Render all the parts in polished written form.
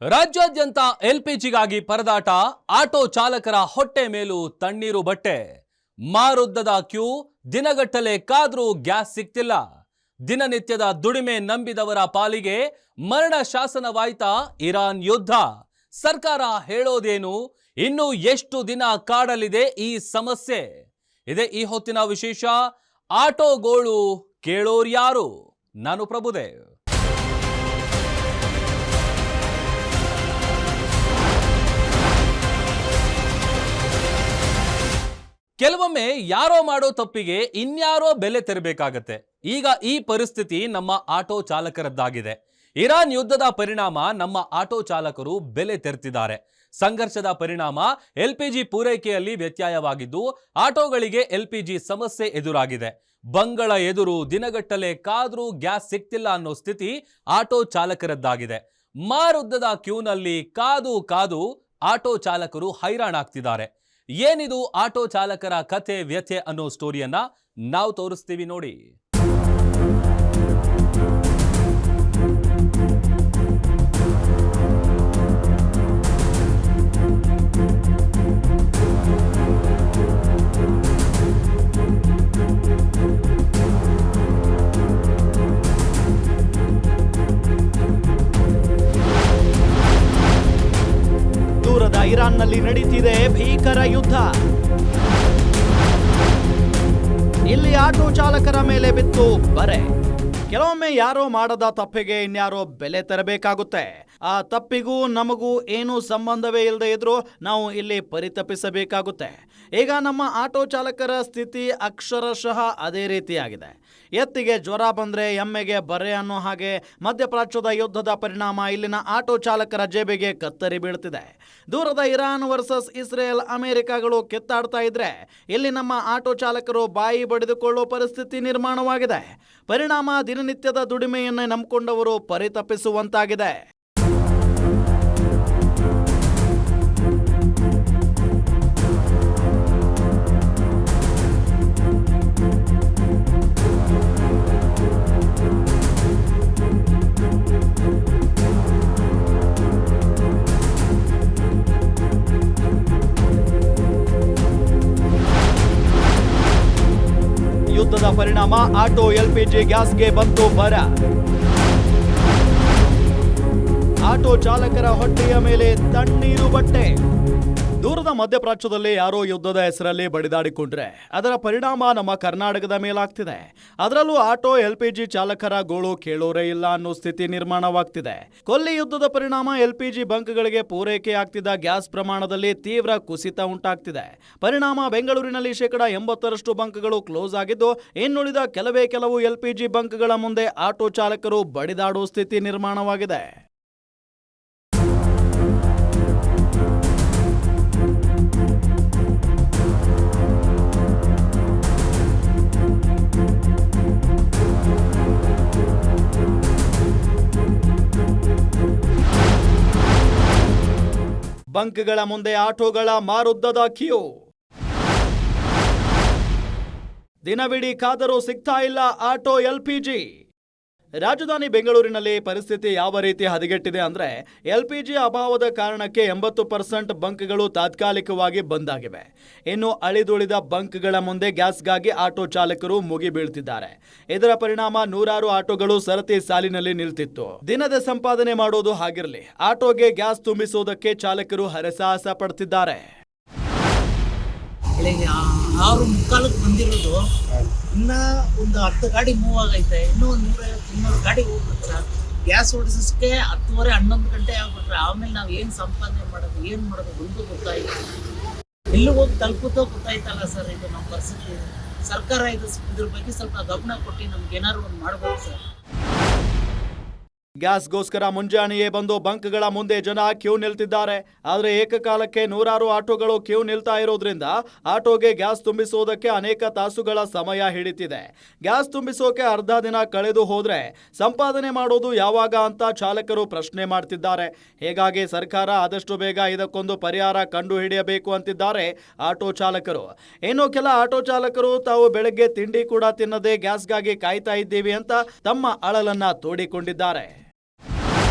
ರಾಜ್ಯಾದ್ಯಂತ ಎಲ್ಪಿಜಿಗಾಗಿ ಪರದಾಟ, ಆಟೋ ಚಾಲಕರ ಹೊಟ್ಟೆ ಮೇಲೂ ತಣ್ಣೀರು ಬಟ್ಟೆ, ಮಾರುದ್ದದ ಕ್ಯೂ, ದಿನಗಟ್ಟಲೆ ಕಾದ್ರೂ ಗ್ಯಾಸ್ ಸಿಗ್ತಿಲ್ಲ. ದಿನನಿತ್ಯದ ದುಡಿಮೆ ನಂಬಿದವರ ಪಾಲಿಗೆ ಮರಣ ಶಾಸನವಾಯ್ತಾ ಇರಾನ್ ಯುದ್ಧ. ಸರ್ಕಾರ ಹೇಳೋದೇನು? ಇನ್ನು ಎಷ್ಟು ದಿನ ಕಾಡಲಿದೆ ಈ ಸಮಸ್ಯೆ? ಇದೇ ಈ ಹೊತ್ತಿನ ವಿಶೇಷ. ಆಟೋಗೋಳು ಕೇಳೋರ್ಯಾರು? ನಾನು ಪ್ರಭುದೇವ್. ಕೆಲವೊಮ್ಮೆ ಯಾರೋ ಮಾಡೋ ತಪ್ಪಿಗೆ ಇನ್ಯಾರೋ ಬೆಲೆ ತೆರಬೇಕಾಗತ್ತೆ. ಈಗ ಈ ಪರಿಸ್ಥಿತಿ ನಮ್ಮ ಆಟೋ ಚಾಲಕರದ್ದಾಗಿದೆ. ಇರಾನ್ ಯುದ್ಧದ ಪರಿಣಾಮ ನಮ್ಮ ಆಟೋ ಚಾಲಕರು ಬೆಲೆ ತೆರೆದಿದ್ದಾರೆ. ಸಂಘರ್ಷದ ಪರಿಣಾಮ ಎಲ್ಪಿಜಿ ಪೂರೈಕೆಯಲ್ಲಿ ವ್ಯತ್ಯಯವಾಗಿದ್ದು ಆಟೋಗಳಿಗೆ ಎಲ್ಪಿಜಿ ಸಮಸ್ಯೆ ಎದುರಾಗಿದೆ. ಬಂಗಳ ಎದುರು ದಿನಗಟ್ಟಲೆ ಕಾದ್ರೂ ಗ್ಯಾಸ್ ಸಿಗ್ತಿಲ್ಲ ಅನ್ನೋ ಸ್ಥಿತಿ ಆಟೋ ಚಾಲಕರದ್ದಾಗಿದೆ. ಮಾರುದ್ದದ ಕ್ಯೂನಲ್ಲಿ ಕಾದು ಕಾದು ಆಟೋ ಚಾಲಕರು ಹೈರಾಣಾಗ್ತಿದ್ದಾರೆ. ಏನಿದು ಆಟೋ ಚಾಲಕರ ಕಥೆ ವ್ಯಥೆ ಅನ್ನೋ ಸ್ಟೋರಿಯನ್ನ ನಾವು ತೋರಿಸ್ತೀವಿ ನೋಡಿ. ದೂರದ ಇರಾನ್ನಲ್ಲಿ ನಡೀತಿದೆ ಭೀಕರ ಯುದ್ಧ. ಇಲ್ಲಿ ಆಟೋ ಚಾಲಕರ ಮೇಲೆ ಬಿತ್ತು ಬರೆ. ಕೆಲವೊಮ್ಮೆ ಯಾರೋ ಮಾಡದ ತಪ್ಪಿಗೆ ಇನ್ಯಾರೋ ಬೆಲೆ ತೆರಬೇಕಾಗುತ್ತೆ. ಆ ತಪ್ಪಿಗೂ ನಮಗೂ ಏನೂ ಸಂಬಂಧವೇ ಇಲ್ಲದೆ ಇದ್ರೂ ನಾವು ಇಲ್ಲಿ ಪರಿತಪಿಸಬೇಕಾಗುತ್ತೆ. ಈಗ ನಮ್ಮ ಆಟೋ ಚಾಲಕರ ಸ್ಥಿತಿ ಅಕ್ಷರಶಃ ಅದೇ ರೀತಿಯಾಗಿದೆ. ಎತ್ತಿಗೆ ಜ್ವರ ಬಂದರೆ ಎಮ್ಮೆಗೆ ಬರೆ ಅನ್ನೋ ಹಾಗೆ ಮಧ್ಯಪ್ರಾಚ್ಯದ ಯುದ್ಧದ ಪರಿಣಾಮ ಇಲ್ಲಿನ ಆಟೋ ಚಾಲಕರ ಜೇಬಿಗೆ ಕತ್ತರಿ ಬೀಳ್ತಿದೆ. ದೂರದ ಇರಾನ್ ವರ್ಸಸ್ ಇಸ್ರೇಲ್ ಅಮೆರಿಕಗಳು ಕಿತ್ತಾಡ್ತಾ ಇದ್ರೆ ಇಲ್ಲಿ ನಮ್ಮ ಆಟೋ ಚಾಲಕರು ಬಾಯಿ ಬಡಿದುಕೊಳ್ಳೋ ಪರಿಸ್ಥಿತಿ ನಿರ್ಮಾಣವಾಗಿದೆ. ಪರಿಣಾಮ ದಿನನಿತ್ಯದ ದುಡಿಮೆಯನ್ನೇ ನಂಬಿಕೊಂಡವರು ಪರಿತಪಿಸುವಂತಾಗಿದೆ. ಯುದ್ಧದ ಪರಿಣಾಮ ಆಟೋ ಎಲ್ಪಿಜಿ ಗ್ಯಾಸ್ಗೆ ಬಂತು ಬರ. ಆಟೋ ಚಾಲಕರ ಹೊಟ್ಟೆಯ ಮೇಲೆ ತಣ್ಣೀರು ಬಟ್ಟೆ. ದೂರದ ಮಧ್ಯಪ್ರಾಚ್ಯದಲ್ಲಿ ಯಾರೋ ಯುದ್ಧದ ಹೆಸರಲ್ಲಿ ಬಡಿದಾಡಿಕೊಂಡ್ರೆ ಅದರ ಪರಿಣಾಮ ನಮ್ಮ ಕರ್ನಾಟಕದ ಮೇಲಾಗ್ತಿದೆ. ಅದರಲ್ಲೂ ಆಟೋ ಎಲ್ಪಿಜಿ ಚಾಲಕರ ಗೋಳು ಕೇಳೋರೇ ಇಲ್ಲ ಅನ್ನೋ ಸ್ಥಿತಿ ನಿರ್ಮಾಣವಾಗ್ತಿದೆ. ಕೊಲ್ಲಿ ಯುದ್ಧದ ಪರಿಣಾಮ ಎಲ್ಪಿಜಿ ಬಂಕ್ಗಳಿಗೆ ಪೂರೈಕೆ ಆಗ್ತಿದ್ದ ಗ್ಯಾಸ್ ಪ್ರಮಾಣದಲ್ಲಿ ತೀವ್ರ ಕುಸಿತ ಉಂಟಾಗ್ತಿದೆ. ಪರಿಣಾಮ ಬೆಂಗಳೂರಿನಲ್ಲಿ 80% ಬಂಕ್ಗಳು ಕ್ಲೋಸ್ ಆಗಿದ್ದು ಇನ್ನುಳಿದ ಕೆಲವು ಎಲ್ಪಿಜಿ ಬಂಕ್ಗಳ ಮುಂದೆ ಆಟೋ ಚಾಲಕರು ಬಡಿದಾಡೋ ಸ್ಥಿತಿ ನಿರ್ಮಾಣವಾಗಿದೆ. ಬಂಕ್ಗಳ ಮುಂದೆ ಆಟೋಗಳ ಮಾರುದ್ದದ ಕ್ಯೂ. ದಿನವಿಡೀ ಕಾದರೂ ಸಿಗ್ತಾ ಇಲ್ಲ ಆಟೋ ಎಲ್ಪಿಜಿ. ರಾಜಧಾನಿ ಬೆಂಗಳೂರಿನಲ್ಲಿ ಪರಿಸ್ಥಿತಿ ಯಾವ ರೀತಿ ಹದಗೆಟ್ಟಿದೆ ಅಂದ್ರೆ ಎಲ್ಪಿಜಿ ಅಭಾವದ ಕಾರಣಕ್ಕೆ 80% ಬಂಕ್ಗಳು ತಾತ್ಕಾಲಿಕವಾಗಿ ಬಂದ್ ಆಗಿವೆ. ಇನ್ನು ಅಳಿದುಳಿದ ಬಂಕ್ಗಳ ಮುಂದೆ ಗ್ಯಾಸ್ಗಾಗಿ ಆಟೋ ಚಾಲಕರು ಮುಗಿ ಬೀಳ್ತಿದ್ದಾರೆ. ಇದರ ಪರಿಣಾಮ ನೂರಾರು ಆಟೋಗಳು ಸರತಿ ಸಾಲಿನಲ್ಲಿ ನಿಲ್ತಿತ್ತು. ದಿನದ ಸಂಪಾದನೆ ಮಾಡೋದು ಹಾಗಿರಲಿ, ಆಟೋಗೆ ಗ್ಯಾಸ್ ತುಂಬಿಸೋದಕ್ಕೆ ಚಾಲಕರು ಹರಸಾಹಸ ಪಡ್ತಿದ್ದಾರೆ. 6:45 ಬಂದಿರೋದು ಇನ್ನ ಒಂದು 10 ಗಾಡಿ ಮೂವ್ ಆಗೈತೆ. ಇನ್ನೂ 150-200 ಗಾಡಿ ಹೋಗ್ಬೇಕು ಸರ್. ಗ್ಯಾಸ್ ಓಡಿಸೋಕ್ಕೆ 10:30-11 ಗಂಟೆ ಆಗ್ಬಿಟ್ರೆ ಆಮೇಲೆ ನಾವು ಏನು ಸಂಪಾದನೆ ಮಾಡೋದು, ಏನು ಮಾಡೋದು ಒಂದು ಗೊತ್ತಾಯ್ತು. ಎಲ್ಲಿ ಹೋಗಿ ತಲುಪುತ್ತೋ ಗೊತ್ತಾಯ್ತಲ್ಲ ಸರ್. ಇದು ನಮ್ಮ ಪರಿಸ್ಥಿತಿ. ಸರ್ಕಾರ ಇದ್ರ ಬಗ್ಗೆ ಸ್ವಲ್ಪ ಗಮನ ಕೊಟ್ಟು ನಮ್ಗೆ ಏನಾದ್ರು ಒಂದು ಮಾಡ್ಬೇಕು ಸರ್. ಗ್ಯಾಸ್ಗೋಸ್ಕರ ಮುಂಜಾನೆಯೇ ಬಂದು ಬಂಕ್ಗಳ ಮುಂದೆ ಜನ ಕ್ಯೂ ನಿಲ್ತಿದ್ದಾರೆ. ಆದರೆ ಏಕಕಾಲಕ್ಕೆ ನೂರಾರು ಆಟೋಗಳು ಕ್ಯೂ ನಿಲ್ತಾ ಇರೋದ್ರಿಂದ ಆಟೋಗೆ ಗ್ಯಾಸ್ ತುಂಬಿಸೋದಕ್ಕೆ ಅನೇಕ ತಾಸುಗಳ ಸಮಯ ಹಿಡಿತಿದೆ. ಗ್ಯಾಸ್ ತುಂಬಿಸೋಕೆ ಅರ್ಧ ದಿನ ಕಳೆದು ಹೋದ್ರೆ ಸಂಪಾದನೆ ಮಾಡೋದು ಯಾವಾಗ ಅಂತ ಚಾಲಕರು ಪ್ರಶ್ನೆ ಮಾಡ್ತಿದ್ದಾರೆ. ಹೀಗಾಗಿ ಸರ್ಕಾರ ಆದಷ್ಟು ಬೇಗ ಇದಕ್ಕೊಂದು ಪರಿಹಾರ ಕಂಡು ಹಿಡಿಯಬೇಕು ಅಂತಿದ್ದಾರೆ ಆಟೋ ಚಾಲಕರು. ಇನ್ನು ಕೆಲ ಆಟೋ ಚಾಲಕರು ತಾವು ಬೆಳಗ್ಗೆ ತಿಂಡಿ ಕೂಡ ತಿನ್ನದೆ ಗ್ಯಾಸ್ಗಾಗಿ ಕಾಯ್ತಾ ಇದ್ದೀವಿ ಅಂತ ತಮ್ಮ ಅಳಲನ್ನ ತೋಡಿಕೊಂಡಿದ್ದಾರೆ.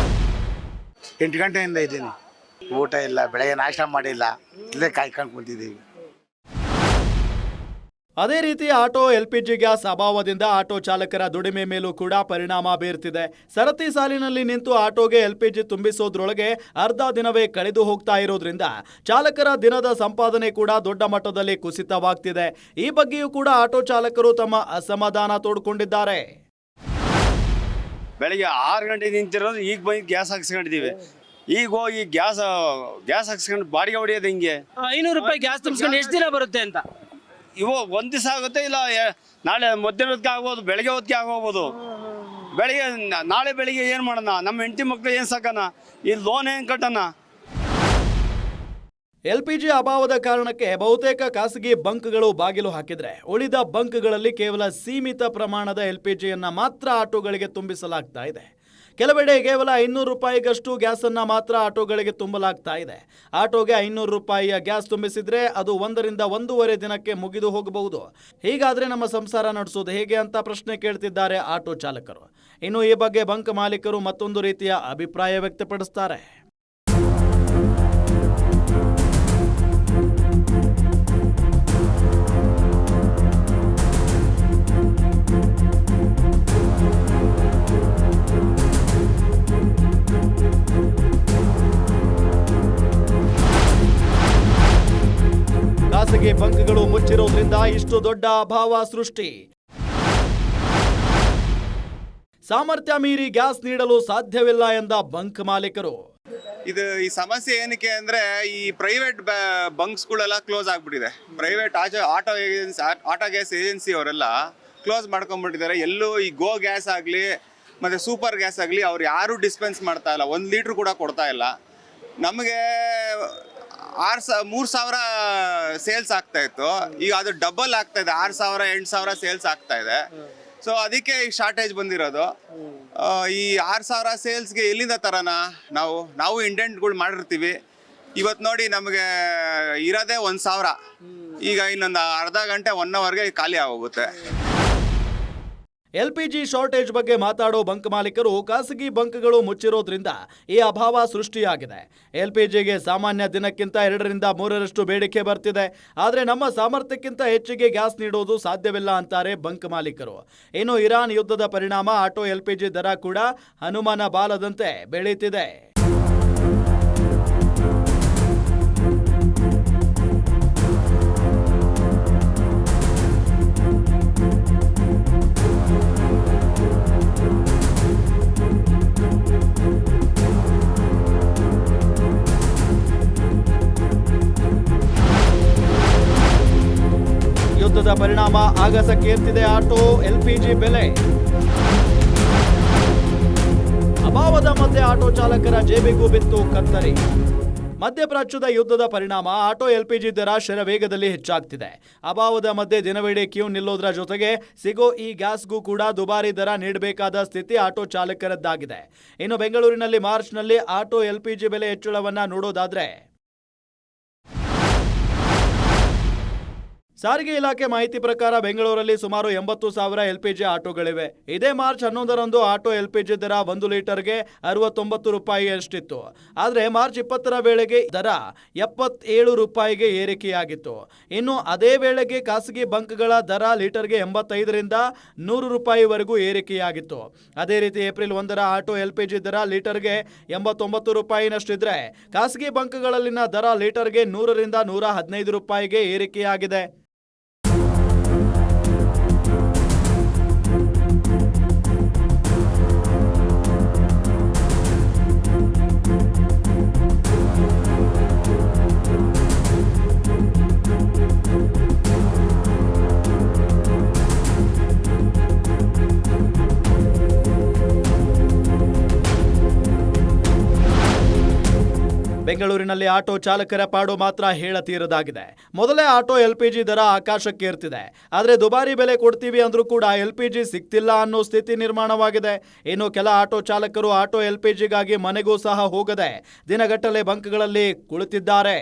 8 ಗಂಟೆಯಿಂದ ಇದ್ದೀನಿ. ಊಟ ಇಲ್ಲ, ಬೆಳಗ್ಗೆ ನಾಷ್ಟ ಮಾಡಿಲ್ಲ, ಇಲ್ಲೇ ಕಾಯ್ಕೊಂಡು ಕುಂತಿದ್ದೀವಿ. ಅದೇ ರೀತಿ ಆಟೋ LPG ಗ್ಯಾಸ್ ಅಭಾವದಿಂದ ಆಟೋ ಚಾಲಕರ ದುಡಿಮೆ ಮೇಲೂ ಕೂಡ ಪರಿಣಾಮ ಬೀರ್ತಿದೆ. ಸರತಿ ಸಾಲಿನಲ್ಲಿ ನಿಂತು ಆಟೋಗೆ LPG ತುಂಬಿಸೋದ್ರೊಳಗೆ ಅರ್ಧ ದಿನವೇ ಕಳೆದು ಹೋಗ್ತಾ ಇರೋದ್ರಿಂದ ಚಾಲಕರ ದಿನದ ಸಂಪಾದನೆ ಕೂಡ ದೊಡ್ಡ ಮಟ್ಟದಲ್ಲಿ ಕುಸಿತವಾಗ್ತಿದೆ. ಈ ಬಗ್ಗೆಯೂ ಕೂಡ ಆಟೋ ಚಾಲಕರು ತಮ್ಮ ಅಸಮಾಧಾನ ತೋಡ್ಕೊಂಡಿದ್ದಾರೆ. ಬೆಳಗ್ಗೆ 6 ಗಂಟೆ ನಿಂತಿರೋದು ಈಗ ಬಂದು ಗ್ಯಾಸ್ ಹಾಕ್ಸ್ಕೊಂಡಿದ್ದೀವಿ. ಈಗ ಹೋಗಿ ಗ್ಯಾಸ್ ಹಾಕ್ಸ್ಕೊಂಡು ಬಾಡಿಗೆ ಹೊಡಿಯೋದು ಹಿಂಗೆ 500 ರೂಪಾಯಿ ಗ್ಯಾಸ್ ತುಂಬಿಸ್ಕೊಂಡು ಎಷ್ಟು ದಿನ ಬರುತ್ತೆ ಅಂತ. ಇವು ಒಂದು ದಿವಸ ಆಗುತ್ತೆ, ಇಲ್ಲ ನಾಳೆ ಮಧ್ಯಾಹ್ನ ಹೊತ್ತಿಗೆ ಆಗ್ಬೋದು, ಬೆಳಗ್ಗೆ ಹೊತ್ತಿಗೆ ಆಗೋಗ್ಬೋದು. ನಾಳೆ ಬೆಳಿಗ್ಗೆ ಏನು ಮಾಡೋಣ? ನಮ್ಮ ಹೆಂಡತಿ ಮಕ್ಳು ಏನು ಸಾಕೋಣ? ಈ ಲೋನ್ ಏನು ಕಟ್ಟೋಣ? LPG ಅಭಾವದ ಕಾರಣಕ್ಕೆ ಬಹುತೇಕ ಖಾಸಗಿ ಬಂಕ್ಗಳು ಬಾಗಿಲು ಹಾಕಿದ್ರೆ ಉಳಿದ ಬಂಕ್ಗಳಲ್ಲಿ ಕೇವಲ ಸೀಮಿತ ಪ್ರಮಾಣದ LPGಯನ್ನ ಮಾತ್ರ ಆಟೋಗಳಿಗೆ ತುಂಬಿಸಲಾಗ್ತಾ ಇದೆ. ಕೆಲವೆಡೆ ಕೇವಲ 500 ರೂಪಾಯಿಗಷ್ಟು ಗ್ಯಾಸನ್ನು ಮಾತ್ರ ಆಟೋಗಳಿಗೆ ತುಂಬಲಾಗ್ತಾ ಇದೆ. ಆಟೋಗೆ 500 ರೂಪಾಯಿಯ ಗ್ಯಾಸ್ ತುಂಬಿಸಿದ್ರೆ ಅದು 1 ರಿಂದ 1.5 ದಿನಕ್ಕೆ ಮುಗಿದು ಹೋಗಬಹುದು. ಹೀಗಾದ್ರೆ ನಮ್ಮ ಸಂಸಾರ ನಡೆಸೋದು ಹೇಗೆ ಅಂತ ಪ್ರಶ್ನೆ ಕೇಳ್ತಿದ್ದಾರೆ ಆಟೋ ಚಾಲಕರು. ಇನ್ನು ಈ ಬಗ್ಗೆ ಬಂಕ್ ಮಾಲೀಕರು ಮತ್ತೊಂದು ರೀತಿಯ ಅಭಿಪ್ರಾಯ ವ್ಯಕ್ತಪಡಿಸ್ತಾರೆ. ಖಾಸಗಿ ಬಂಕ್ಗಳು ಮುಚ್ಚಿರೋದ್ರಿಂದ ಇಷ್ಟು ದೊಡ್ಡ ಅಭಾವ ಸೃಷ್ಟಿ. ಸಾಮರ್ಥ್ಯ ಮೀರಿ ಗ್ಯಾಸ್ ನೀಡಲು ಸಾಧ್ಯವಿಲ್ಲ ಎಂದ ಬಂಕ್ ಮಾಲೀಕರು. ಈ ಸಮಸ್ಯೆ ಏನಕ್ಕೆ ಅಂದ್ರೆ ಈ ಪ್ರೈವೇಟ್ ಬಂಕ್ಸ್ಗಳೆಲ್ಲ ಕ್ಲೋಸ್ ಆಗ್ಬಿಟ್ಟಿದೆ. ಪ್ರೈವೇಟ್ ಆಟೋ ಗ್ಯಾಸ್ ಏಜೆನ್ಸಿ ಅವರೆಲ್ಲ ಕ್ಲೋಸ್ ಮಾಡ್ಕೊಂಡ್ಬಿಟ್ಟಿದ್ದಾರೆ. ಎಲ್ಲೂ ಈ ಗೋ ಗ್ಯಾಸ್ ಆಗಲಿ ಮತ್ತೆ ಸೂಪರ್ ಗ್ಯಾಸ್ ಆಗಲಿ ಅವ್ರು ಯಾರು ಡಿಸ್ಪೆನ್ಸ್ ಮಾಡ್ತಾ ಇಲ್ಲ, 1 ಲೀಟ್ರ್ ಕೂಡ ಕೊಡ್ತಾ ಇಲ್ಲ. ನಮಗೆ 3,000 ಸೇಲ್ಸ್ ಆಗ್ತಾ ಇತ್ತು, ಈಗ ಅದು ಡಬಲ್ ಆಗ್ತಾ ಇದೆ, 6,000 8,000 ಸೇಲ್ಸ್ ಆಗ್ತಾ ಇದೆ. ಸೊ ಅದಕ್ಕೆ ಈ ಶಾರ್ಟೇಜ್ ಬಂದಿರೋದು. ಈ 6,000 ಸೇಲ್ಸ್ಗೆ ಎಲ್ಲಿಂದ ತರೋಣ? ನಾವು ಇಂಡೆಂಟ್ಗಳು ಮಾಡಿರ್ತೀವಿ. ಇವತ್ತು ನೋಡಿ ನಮಗೆ ಇರೋದೇ 1,000, ಈಗ ಇನ್ನೊಂದು ಅರ್ಧ ಗಂಟೆ 1 ಅವರ್ಗೆ ಖಾಲಿ ಆಗೋಗುತ್ತೆ. LPG ಶಾರ್ಟೇಜ್ ಬಗ್ಗೆ ಮಾತಾಡೋ ಬಂಕ್ ಮಾಲೀಕರು ಖಾಸಗಿ ಬಂಕ್ಗಳು ಮುಚ್ಚಿರೋದ್ರಿಂದ ಈ ಅಭಾವ ಸೃಷ್ಟಿಯಾಗಿದೆ. LPGಗೆ ಸಾಮಾನ್ಯ ದಿನಕ್ಕಿಂತ 2 ರಿಂದ 3ರಷ್ಟು ಬೇಡಿಕೆ ಬರ್ತಿದೆ. ಆದರೆ ನಮ್ಮ ಸಾಮರ್ಥ್ಯಕ್ಕಿಂತ ಹೆಚ್ಚಿಗೆ ಗ್ಯಾಸ್ ನೀಡೋದು ಸಾಧ್ಯವಿಲ್ಲ ಅಂತಾರೆ ಬಂಕ್ ಮಾಲೀಕರು. ಇನ್ನು ಇರಾನ್ ಯುದ್ಧದ ಪರಿಣಾಮ ಆಟೋ LPG ದರ ಕೂಡ ಹನುಮಾನ ಬಾಲದಂತೆ ಬೆಳೀತಿದೆ. ಯುದ್ಧದ ಪರಿಣಾಮ ಆಗಸಕ್ಕೇರ್ತಿದೆ ಆಟೋ LPG ಬೆಲೆ. ಅಭಾವದ ಮಧ್ಯೆ ಆಟೋ ಚಾಲಕರ ಜೇಬಿಗೂ ಬಿತ್ತು ಕತ್ತರಿ. ಮಧ್ಯಪ್ರಾಚ್ಯದ ಯುದ್ಧದ ಪರಿಣಾಮ ಆಟೋ LPG ದರ ಶರವೇಗದಲ್ಲಿ ಹೆಚ್ಚಾಗ್ತಿದೆ. ಅಭಾವದ ಮಧ್ಯೆ ದಿನವಿಡೀ ಕ್ಯೂ ನಿಲ್ಲೋದ್ರ ಜೊತೆಗೆ ಸಿಗೋ ಈ ಗ್ಯಾಸ್ಗೂ ಕೂಡ ದುಬಾರಿ ದರ ನೀಡಬೇಕಾದ ಸ್ಥಿತಿ ಆಟೋ ಚಾಲಕರದ್ದಾಗಿದೆ. ಇನ್ನು ಬೆಂಗಳೂರಿನಲ್ಲಿ ಮಾರ್ಚ್ನಲ್ಲಿ ಆಟೋ LPG ಬೆಲೆ ಹೆಚ್ಚಳವನ್ನ ನೋಡೋದಾದ್ರೆ ಸಾರಿಗೆ ಇಲಾಖೆ ಮಾಹಿತಿ ಪ್ರಕಾರ ಬೆಂಗಳೂರಲ್ಲಿ ಸುಮಾರು 80,000 LPG ಆಟೋಗಳಿವೆ. ಇದೇ ಮಾರ್ಚ್ 11ರಂದು ಆಟೋ LPG ದರ 1 ಲೀಟರ್ಗೆ 69 ರೂಪಾಯಿಯಷ್ಟಿತ್ತು. ಆದರೆ ಮಾರ್ಚ್ 20ರ ವೇಳೆಗೆ ದರ 77 ರೂಪಾಯಿಗೆ ಏರಿಕೆಯಾಗಿತ್ತು. ಇನ್ನು ಅದೇ ವೇಳೆಗೆ ಖಾಸಗಿ ಬಂಕ್ಗಳ ದರ ಲೀಟರ್ಗೆ 85 ರಿಂದ 100 ರೂಪಾಯಿವರೆಗೂ ಏರಿಕೆಯಾಗಿತ್ತು. ಅದೇ ರೀತಿ ಏಪ್ರಿಲ್ 1ರ ಆಟೋ LPG ದರ ಲೀಟರ್ಗೆ 89 ರೂಪಾಯಿನಷ್ಟಿದ್ರೆ ಖಾಸಗಿ ಬಂಕ್ಗಳಲ್ಲಿನ ದರ ಲೀಟರ್ಗೆ 100 ರಿಂದ 115 ರೂಪಾಯಿಗೆ ಏರಿಕೆಯಾಗಿದೆ. ಬೆಂಗಳೂರಿನಲ್ಲಿ ಆಟೋ ಚಾಲಕರ ಪಾಡು ಮಾತ್ರ ಹೇಳತೀರದಾಗಿದೆ. ಮೊದಲೇ ಆಟೋ LPG ದರ ಆಕಾಶಕ್ಕೇರ್ತಿದೆ. ಆದರೆ ದುಬಾರಿ ಬೆಲೆ ಕೊಡ್ತೀವಿ ಅಂದ್ರೂ ಕೂಡ LPG ಸಿಗ್ತಿಲ್ಲ ಅನ್ನೋ ಸ್ಥಿತಿ ನಿರ್ಮಾಣವಾಗಿದೆ. ಇನ್ನು ಕೆಲ ಆಟೋ ಚಾಲಕರು ಆಟೋ LPGಗಾಗಿ ಮನೆಗೂ ಸಹ ಹೋಗದೆ ದಿನಗಟ್ಟಲೆ ಬಂಕ್ಗಳಲ್ಲಿ ಕುಳಿತಿದ್ದಾರೆ.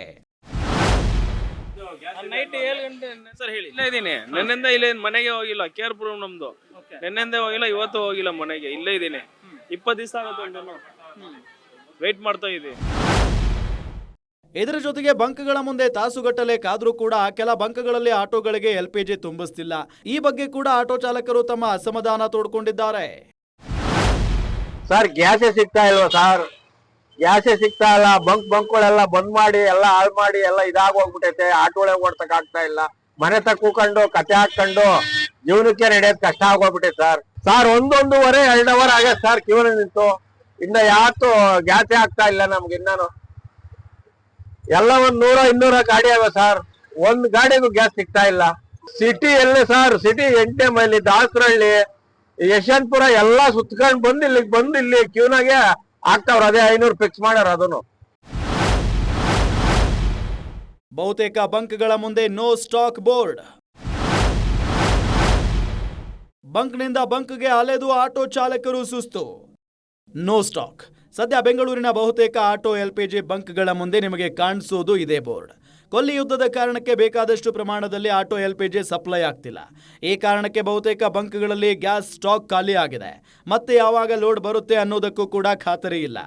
ನೈಟ್ 7 ಗಂಟೆ ಸರ್ ಹೇಳಿ ಇಲ್ಲೇ ಇದ್ದೀನಿ. ನಿನ್ನೆಂದ ಇಲ್ಲೇ ಮನೆಗೆ ಹೋಗಿಲ್ಲ. ಕೇರ್ಪುರಂ ನಮ್ದು. ನಿನ್ನೆಂದ ಹೋಗಿಲ್ಲ, ಇವತ್ತು ಹೋಗಿಲ್ಲ ಮನೆಗೆ. ಇಲ್ಲೇ ಇದ್ದೀನಿ. 20 ದಿವಸ ಆಗುತ್ತೆ. ವೇಟ್ ಮಾಡ್ತಾ ಇದ್ದೀವಿ. ಇದರ ಜೊತೆಗೆ ಬಂಕ್ಗಳ ಮುಂದೆ ತಾಸುಗಟ್ಟಲೆ ಕಾದ್ರೂ ಕೂಡ ಕೆಲ ಬಂಕ್ಗಳಲ್ಲಿ ಆಟೋಗಳಿಗೆ LPG ತುಂಬಿಸ್ತಿಲ್ಲ. ಈ ಬಗ್ಗೆ ಕೂಡ ಆಟೋ ಚಾಲಕರು ತಮ್ಮ ಅಸಮಾಧಾನ ತೋಡ್ಕೊಂಡಿದ್ದಾರೆ. ಸರ್ ಗ್ಯಾಸೇ ಸಿಗ್ತಾ ಇಲ್ವಾ ಸರ್? ಗ್ಯಾಸೇ ಸಿಗ್ತಾ ಇಲ್ಲ. ಬಂಕ್ಗಳೆಲ್ಲ ಬಂದ್ ಮಾಡಿ ಎಲ್ಲ ಹಾಳು ಮಾಡಿ ಎಲ್ಲ ಇದಾಗೋಗ್ಬಿಟ್ಟೈತೆ. ಆಟೋಳೆ ಓಡ್ಸಕ್ ಆಗ್ತಾ ಇಲ್ಲ. ಮನೆ ತಕ್ಕ ಕೂಕೊಂಡು ಕತೆ ಹಾಕೊಂಡು ಜೀವನಕ್ಕೆ ನಡೆಯೋದ್ ಕಷ್ಟ ಆಗೋಗ್ಬಿಟ್ಟೈತೆ ಸರ್. 1-1.5 2 ಅವರ್ ಆಗೈತೆ ಸರ್ ಕ್ಯೂ ನಿಂತು. ಇನ್ನ ಯಾವತ್ತು ಗ್ಯಾಸೇ ಆಗ್ತಾ ಇಲ್ಲ ನಮ್ಗೆ. ಇನ್ನೂ ಎಲ್ಲ 100-200 ಗಾಡಿ ಅವೆ ಸರ್. ಒಂದ್ ಗಾಡಿಗೂ ಗ್ಯಾಸ್ ಸಿಗ್ತಾ ಇಲ್ಲ. ಸಿಟಿ ಎಲ್ಲೇ ಸರ್? ಸಿಟಿ 8ನೇ ಮೈಲಿ, ದಾಸರಹಳ್ಳಿ, ಯಶವಂತಪುರ ಎಲ್ಲ ಸುತ್ಕೊಂಡ್ ಬಂದು ಇಲ್ಲಿ ಕ್ಯೂನಾಗೆ ಆಗ್ತಾವ್ರ. ಅದೇ 500 ಫಿಕ್ಸ್ ಮಾಡ್ಯಾರ. ಅದನ್ನು ಬಹುತೇಕ ಬಂಕ್ಗಳ ಮುಂದೆ ನೋ ಸ್ಟಾಕ್ ಬೋರ್ಡ್. ಬಂಕ್ನಿಂದ ಬಂಕ್ಗೆ ಅಲೆದು ಆಟೋ ಚಾಲಕರು ಸುಸ್ತು. No stock. ಸದ್ಯ ಬೆಂಗಳೂರಿನ ಬಹುತೇಕ ಆಟೋ LPG ಬಂಕ್ಗಳ ಮುಂದೆ ನಿಮಗೆ ಕಾಣಿಸೋದು ಇದೇ ಬೋರ್ಡ್. ಕೊಲ್ಲಿ ಯುದ್ಧದ ಕಾರಣಕ್ಕೆ ಬೇಕಾದಷ್ಟು ಪ್ರಮಾಣದಲ್ಲಿ ಆಟೋ LPG ಸಪ್ಲೈ ಆಗ್ತಿಲ್ಲ. ಈ ಕಾರಣಕ್ಕೆ ಬಹುತೇಕ ಬಂಕ್ಗಳಲ್ಲಿ ಗ್ಯಾಸ್ ಸ್ಟಾಕ್ ಖಾಲಿ ಆಗಿದೆ. ಮತ್ತೆ ಯಾವಾಗ ಲೋಡ್ ಬರುತ್ತೆ ಅನ್ನೋದಕ್ಕೂ ಕೂಡ ಖಾತರಿ ಇಲ್ಲ.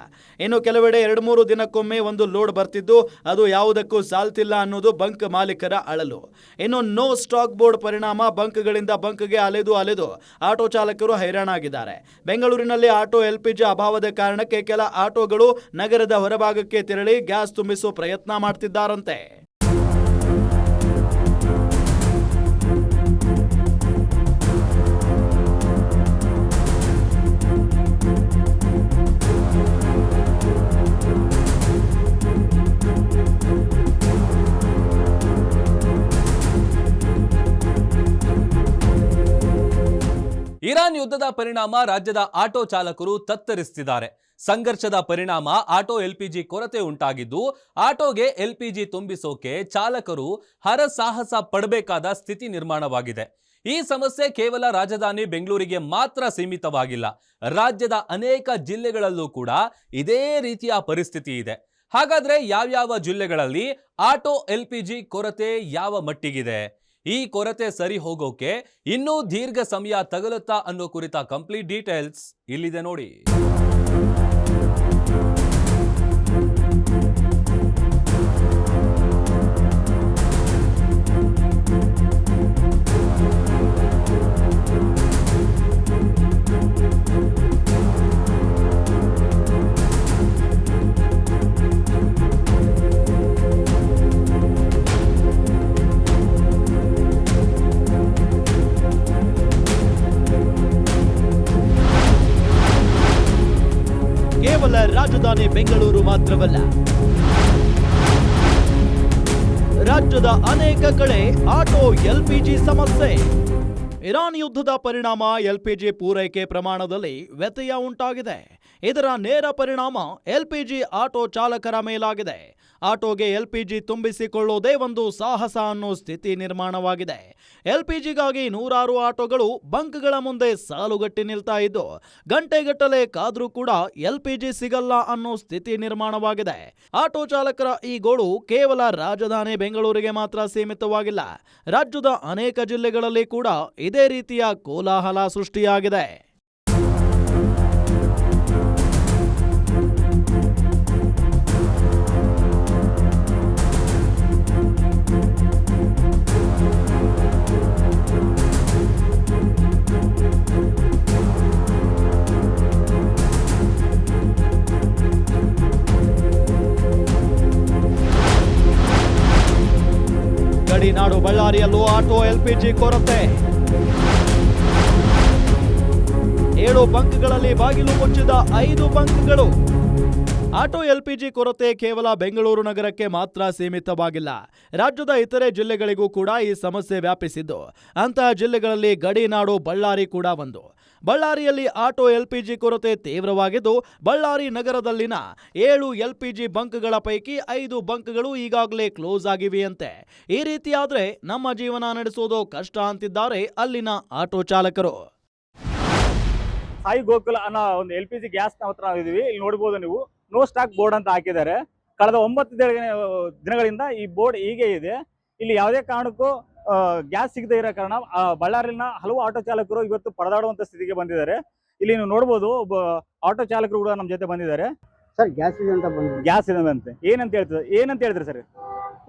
ಇನ್ನು ಕೆಲವೆಡೆ 2-3 ದಿನಕ್ಕೊಮ್ಮೆ ಒಂದು ಲೋಡ್ ಬರ್ತಿದ್ದು ಅದು ಯಾವುದಕ್ಕೂ ಸಾಲ್ತಿಲ್ಲ ಅನ್ನೋದು ಬಂಕ್ ಮಾಲೀಕರ ಅಳಲು. ಇನ್ನು ನೋ ಸ್ಟಾಕ್ ಬೋರ್ಡ್ ಪರಿಣಾಮ ಬಂಕ್ಗಳಿಂದ ಬಂಕ್ಗೆ ಅಲೆದು ಆಟೋ ಚಾಲಕರು ಹೈರಾಣಾಗಿದ್ದಾರೆ. ಬೆಂಗಳೂರಿನಲ್ಲಿ ಆಟೋ LPG ಅಭಾವದ ಕಾರಣಕ್ಕೆ ಕೆಲ ಆಟೋಗಳು ನಗರದ ಹೊರಭಾಗಕ್ಕೆ ತೆರಳಿ ಗ್ಯಾಸ್ ತುಂಬಿಸುವ ಪ್ರಯತ್ನ ಮಾಡ್ತಿದ್ದಾರಂತೆ. ಇರಾನ್ ಯುದ್ಧದ ಪರಿಣಾಮ ರಾಜ್ಯದ ಆಟೋ ಚಾಲಕರು ತತ್ತರಿಸುತ್ತಿದ್ದಾರೆ. ಸಂಘರ್ಷದ ಪರಿಣಾಮ ಆಟೋ LPG ಕೊರತೆ ಉಂಟಾಗಿದ್ದು ಆಟೋಗೆ LPG ತುಂಬಿಸೋಕೆ ಚಾಲಕರು ಹರಸಾಹಸ ಪಡಬೇಕಾದ ಸ್ಥಿತಿ ನಿರ್ಮಾಣವಾಗಿದೆ. ಈ ಸಮಸ್ಯೆ ಕೇವಲ ರಾಜಧಾನಿ ಬೆಂಗಳೂರಿಗೆ ಮಾತ್ರ ಸೀಮಿತವಾಗಿಲ್ಲ. ರಾಜ್ಯದ ಅನೇಕ ಜಿಲ್ಲೆಗಳಲ್ಲೂ ಕೂಡ ಇದೇ ರೀತಿಯ ಪರಿಸ್ಥಿತಿ ಇದೆ. ಹಾಗಾದ್ರೆ ಯಾವ್ಯಾವ ಜಿಲ್ಲೆಗಳಲ್ಲಿ ಆಟೋ LPG ಕೊರತೆ ಯಾವ ಮಟ್ಟಿಗಿದೆ? ಈ ಕೊರತೆ ಸರಿ ಹೋಗೋಕೆ ಇನ್ನೂ ದೀರ್ಘ ಸಮಯ ತಗಲುತ್ತಾ ಅನ್ನೋ ಕುರಿತ ಕಂಪ್ಲೀಟ್ ಡೀಟೇಲ್ಸ್ ಇಲ್ಲಿದೆ ನೋಡಿ. ಕೇವಲ ರಾಜಧಾನಿ ಬೆಂಗಳೂರು ಮಾತ್ರವಲ್ಲ, ರಾಜ್ಯದ ಅನೇಕ ಕಡೆ ಆಟೋ LPG ಸಮಸ್ಯೆ. ಇರಾನ್ ಯುದ್ಧದ ಪರಿಣಾಮ LPG ಪೂರೈಕೆ ಪ್ರಮಾಣದಲ್ಲಿ ವ್ಯತ್ಯಯ ಉಂಟಾಗಿದೆ. ಇದರ ನೇರ ಪರಿಣಾಮ LPG ಆಟೋ ಚಾಲಕರ ಮೇಲಾಗಿದೆ. ಆಟೋಗೆ LPG ತುಂಬಿಸಿಕೊಳ್ಳೋದೇ ಒಂದು ಸಾಹಸ ಅನ್ನೋ ಸ್ಥಿತಿ ನಿರ್ಮಾಣವಾಗಿದೆ. LPGಗಾಗಿ ನೂರಾರು ಆಟೋಗಳು ಬಂಕ್ಗಳ ಮುಂದೆ ಸಾಲುಗಟ್ಟಿ ನಿಲ್ತಾ ಇದ್ದು ಗಂಟೆಗಟ್ಟಲೆ ಕಾದ್ರೂ ಕೂಡ LPG ಸಿಗಲ್ಲ ಅನ್ನೋ ಸ್ಥಿತಿ ನಿರ್ಮಾಣವಾಗಿದೆ. ಆಟೋ ಚಾಲಕರ ಈ ಗೋಳು ಕೇವಲ ರಾಜಧಾನಿ ಬೆಂಗಳೂರಿಗೆ ಮಾತ್ರ ಸೀಮಿತವಾಗಿಲ್ಲ. ರಾಜ್ಯದ ಅನೇಕ ಜಿಲ್ಲೆಗಳಲ್ಲಿ ಕೂಡ ಇದೇ ರೀತಿಯ ಕೋಲಾಹಲ ಸೃಷ್ಟಿಯಾಗಿದೆ. ಗಡಿನಾಡು ಬಳ್ಳಾರಿಯಲ್ಲೂ ಆಟೋ LPG ಕೊರತೆ. 7 ಬಂಕ್ಗಳಲ್ಲಿ ಬಾಗಿಲು ಮುಚ್ಚಿದ 5 ಬಂಕ್ಗಳು. ಆಟೋ LPG ಕೊರತೆ ಕೇವಲ ಬೆಂಗಳೂರು ನಗರಕ್ಕೆ ಮಾತ್ರ ಸೀಮಿತವಾಗಿಲ್ಲ. ರಾಜ್ಯದ ಇತರೆ ಜಿಲ್ಲೆಗಳಿಗೂ ಕೂಡ ಈ ಸಮಸ್ಯೆ ವ್ಯಾಪಿಸಿದ್ದು ಅಂತಹ ಜಿಲ್ಲೆಗಳಲ್ಲಿ ಗಡಿನಾಡು ಬಳ್ಳಾರಿ ಕೂಡ ಒಂದು. ಬಳ್ಳಾರಿಯಲ್ಲಿ ಆಟೋ LPG ಕೊರತೆ ತೀವ್ರವಾಗಿದ್ದು ಬಳ್ಳಾರಿ ನಗರದಲ್ಲಿನ 7 LPG ಬಂಕ್ಗಳ ಪೈಕಿ 5 ಬಂಕ್ಗಳು ಈಗಾಗಲೇ ಕ್ಲೋಸ್ ಆಗಿವೆಯಂತೆ. ಈ ರೀತಿಯಾದ್ರೆ ನಮ್ಮ ಜೀವನ ನಡೆಸೋದು ಕಷ್ಟ ಅಂತಿದ್ದಾರೆ ಅಲ್ಲಿನ ಆಟೋ ಚಾಲಕರು. ಸಾಯಿ ಗೋಕುಲ ಅನ್ನೋ ಒಂದು LPG ಗ್ಯಾಸ್ ಹತ್ರ ನಾವು ಇದೀವಿ. ಇಲ್ಲಿ ನೋಡಬಹುದು ನೀವು ನೋ ಸ್ಟಾಕ್ ಬೋರ್ಡ್ ಅಂತ ಹಾಕಿದ್ದಾರೆ. ಕಳೆದ 9 ದಿನಗಳಿಂದ ಈ ಬೋರ್ಡ್ ಹೀಗೆ ಇದೆ. ಇಲ್ಲಿ ಯಾವುದೇ ಕಾರಣಕ್ಕೂ ಗ್ಯಾಸ್ ಸಿಗದೆ ಇರೋ ಕಾರಣ ಬಳ್ಳಾರಿನ ಹಲವು ಆಟೋ ಚಾಲಕರು ಇವತ್ತು ಪರದಾಡುವಂತ ಸ್ಥಿತಿಗೆ ಬಂದಿದ್ದಾರೆ. ಇಲ್ಲಿ ನೀವು ನೋಡಬಹುದು ಒಬ್ಬ ಆಟೋ ಚಾಲಕರು ಕೂಡ ನಮ್ಮ ಜೊತೆ ಬಂದಿದ್ದಾರೆ. ಸರ್ ಗ್ಯಾಸ್ ಇದೆ ಅಂತ ಬಂದಿದೆ. ಗ್ಯಾಸ್ ಇದಂತೆ ಏನಂತ ಹೇಳ್ತೀರಿ ಸರ್?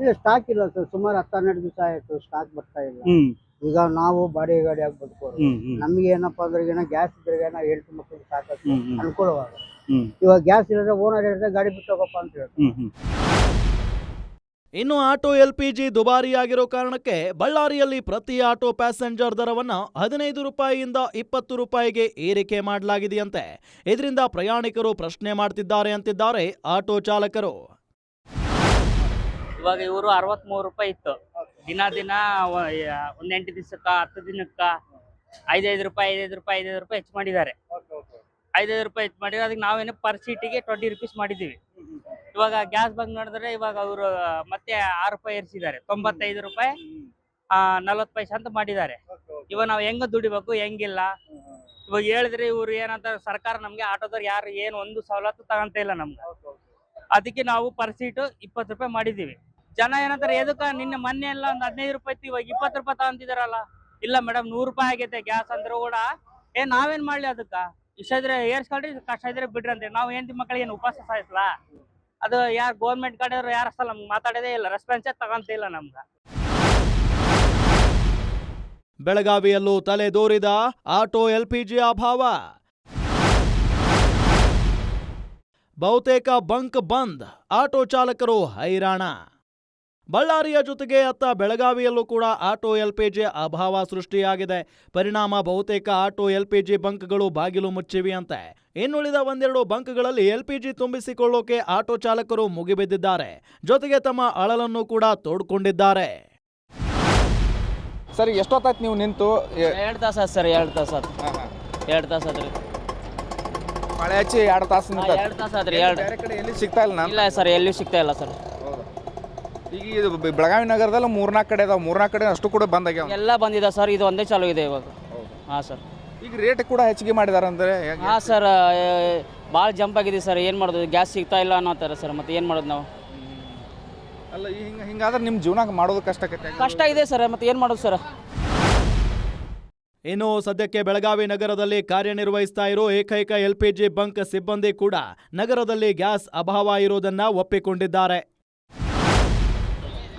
ಇಲ್ಲ ಸ್ಟಾಕ್ ಇಲ್ಲ ಸರ್, ಸುಮಾರು 10-12 ದಿವಸ ಆಯ್ತು ಸ್ಟಾಕ್ ಬರ್ತಾ ಇಲ್ಲ. ಈಗ ನಾವು ಬಾಡಿಗೆ ಗಾಡಿ ಆಗಿ ಬದುಕೋರು, ನಮ್ಗೆ ಏನಪ್ಪಾ ಅಂದ್ರೆ ಗ್ಯಾಸ್ ಇದ್ರೆ ಹೆಂಡತಿ ಮಕ್ಕಳಿಗೆ ಸಾಕಷ್ಟು ಅನುಕೂಲವಾಗ. ಇವಾಗ ಗ್ಯಾಸ್ ಇಲ್ಲದ್ರೆ ಓನರ್ ಹೇಳಿದ್ರೆ ಗಾಡಿ ಬಿಟ್ಟು ಹೋಗಪ್ಪ ಅಂತ ಹೇಳ್ತಾರೆ. ಇನ್ನು ಆಟೋ LPG ದುಬಾರಿಯಾಗಿರೋ ಕಾರಣಕ್ಕೆ ಬಳ್ಳಾರಿಯಲ್ಲಿ ಪ್ರತಿ ಆಟೋ ಪ್ಯಾಸೆಂಜರ್ ದರವನ್ನು 15 ರೂಪಾಯಿಯಿಂದ 20 ರೂಪಾಯಿಗೆ ಏರಿಕೆ ಮಾಡಲಾಗಿದೆಯಂತೆ. ಇದರಿಂದ ಪ್ರಯಾಣಿಕರು ಪ್ರಶ್ನೆ ಮಾಡ್ತಿದ್ದಾರೆ ಅಂತಿದ್ದಾರೆ ಆಟೋ ಚಾಲಕರು. ಇವಾಗ ಇವರು 63 ರೂಪಾಯಿ ಇತ್ತು, ದಿನ ಒಂದು 8 ದಿವಸಕ್ಕ 10 ದಿನಕ್ಕ 5 ರೂಪಾಯಿ ಹೆಚ್ಚು ಮಾಡಿದ್ದಾರೆ. 5 ರೂಪಾಯಿ ಹೆಚ್ಚು ಮಾಡಿದ್ರೆ ಅದಕ್ಕೆ ನಾವೇನು ಪರ್ ಸೀಟಿಗೆ 20 ರೂಪೀಸ್ ಮಾಡಿದ್ದೀವಿ. ಇವಾಗ ಗ್ಯಾಸ್ ಬಂಕ್ ನೋಡಿದ್ರೆ ಇವಾಗ ಅವರು ಮತ್ತೆ 6 ರೂಪಾಯಿ ಏರಿಸಿದ್ದಾರೆ, 95 ರೂಪಾಯಿ 40 ಪೈಸೆ ಅಂತ ಮಾಡಿದ್ದಾರೆ. ಇವಾಗ ನಾವು ಹೆಂಗ ದುಡಿಬೇಕು ಹೆಂಗಿಲ್ಲ. ಇವಾಗ ಹೇಳಿದ್ರೆ ಇವ್ರು ಏನಂತ ಸರ್ಕಾರ ನಮ್ಗೆ ಆಟೋದವ್ರು ಯಾರು ಏನು ಒಂದು ಸವಲತ್ತು ತಗೊಂತ ಇಲ್ಲ ನಮ್ಗೆ. ಅದಕ್ಕೆ ನಾವು ಪರ್ ಸೀಟು 20 ರೂಪಾಯಿ ಮಾಡಿದ್ದೀವಿ. ಜನ ಏನಂತಾರೆ ಎದಕ್ಕ ನಿನ್ನೆ ಮೊನ್ನೆ ಎಲ್ಲ ಒಂದು 15 ರೂಪಾಯಿ ಇತ್ತು, ಇವಾಗ 20 ರೂಪಾಯಿ ತಗೊಂತಿದಾರಲ್ಲ. ಇಲ್ಲ ಮೇಡಮ್ 100 ರೂಪಾಯಿ ಆಗೈತೆ ಗ್ಯಾಸ್ ಅಂದ್ರೂ ಕೂಡ ನಾವೇನ್ ಮಾಡ್ಲಿ, ಅದಕ್ಕ ಇಷ್ಟ ಇದ್ರೆ ಏರ್ಸ್ಕೊಳ್ರಿ, ಕಷ್ಟ ಇದ್ರೆ ಬಿಡ್ರಿ ಅಂತ. ನಾವು ಹೆಂಡತಿ ಮಕ್ಕಳಿಗೆ ಏನು ಉಪವಾಸ ಸಾಯಿಸ್ಲಾ? ಅದು ಯಾರು ಗೌರ್ಮೆಂಟ್ ಕಡೆಯವರು ಯಾರು ಅಸಲ ನಮ್ಗೆ ಮಾತಾಡೋದೇ ಇಲ್ಲ, ರೆಸ್ಪಾನ್ಸೇ ತಗೊಂತ ಇಲ್ಲ ನಮ್ಗೆ. ಬೆಳಗಾವಿಯಲ್ಲೂ ತಲೆದೋರಿದ ಆಟೋ LPG ಅಭಾವ. ಬಹುತೇಕ ಬಂಕ್ ಬಂದ್, ಆಟೋ ಚಾಲಕರು ಹೈರಾಣ. ಬಳ್ಳಾರಿಯ ಜೊತೆಗೆ ಅತ್ತ ಬೆಳಗಾವಿಯಲ್ಲೂ ಕೂಡ ಆಟೋ LPG ಅಭಾವ ಸೃಷ್ಟಿಯಾಗಿದೆ. ಪರಿಣಾಮ ಬಹುತೇಕ ಆಟೋ LPG ಬಂಕ್ಗಳು ಬಾಗಿಲು ಮುಚ್ಚಿವೆಯಂತೆ. ಇನ್ನುಳಿದ ಒಂದೆರಡು ಬಂಕ್ಗಳಲ್ಲಿ LPG ತುಂಬಿಸಿಕೊಳ್ಳೋಕೆ ಆಟೋ ಚಾಲಕರು ಮುಗಿಬಿದ್ದಿದ್ದಾರೆ. ಜೊತೆಗೆ ತಮ್ಮ ಅಳಲನ್ನು ಕೂಡ ತೋಡ್ಕೊಂಡಿದ್ದಾರೆ. ಸರ್ ಎಷ್ಟೊತ್ತಾಯ್ತು ನೀವು ನಿಂತು? 2 ತಾಸು ಆಯ್ತು ಸರ್, 2 ತಾಸು ಆಯ್ತು. 2 ತಾಸು ಆದ್ರಿ ಮಳೆ ಹಚ್ಚಿ 2 ತಾಸು ನಿಂತ. 2 ತಾಸು ಆದ್ರಿ. ಬೇರೆ ಕಡೆ ಎಲ್ಲಿ ಸಿಗ್ತಾ ಇಲ್ಲ? ಇಲ್ಲ ಸರ್, ಎಲ್ಲಿಯೂ ಸಿಗ್ತಾ ಇಲ್ಲ ಸರ್. ಈಗ ಇದು ಬೆಳಗಾವಿ ನಗರದಲ್ಲಿ 3-4 ಕಡೆ ಅದಾವೆ, 3-4 ಕಡೆ ಅಷ್ಟು ಕೂಡ ಬಂದ್ ಆಗ್ಯಾವ. ಎಲ್ಲ ಬಂದಿದೆ ಸರ್, ಇದು ಒಂದೇ ಚಾಲು ಇದೆ ಇವಾಗ. ಹಾಂ ಸರ್. ಈಗ ರೇಟ್ ಕೂಡ ಹೆಚ್ಚಿಗೆ ಮಾಡಿದಾರೆ ಅಂದರೆ? ಹಾಂ ಸರ್, ಭಾಳ ಜಂಪ್ ಆಗಿದೆ ಸರ್. ಏನು ಮಾಡೋದು, ಗ್ಯಾಸ್ ಸಿಗ್ತಾ ಇಲ್ಲ ಅನ್ನೋತಾರೆ ಸರ್. ಮತ್ತೆ ಏನು ಮಾಡೋದು ನಾವು? ಅಲ್ಲ ಹಿಂಗಾದ್ರೆ ನಿಮ್ಮ ಜೀವನ ಮಾಡೋದು ಕಷ್ಟ ಇದೆ ಸರ್. ಮತ್ತೆ ಏನು ಮಾಡೋದು ಸರ್? ಇನ್ನು ಸದ್ಯಕ್ಕೆ ಬೆಳಗಾವಿ ನಗರದಲ್ಲಿ ಕಾರ್ಯನಿರ್ವಹಿಸ್ತಾ ಇರೋ ಏಕೈಕ LPG ಬಂಕ್ ಸಿಬ್ಬಂದಿ ಕೂಡ ನಗರದಲ್ಲಿ ಗ್ಯಾಸ್ ಅಭಾವ ಇರೋದನ್ನ ಒಪ್ಪಿಕೊಂಡಿದ್ದಾರೆ.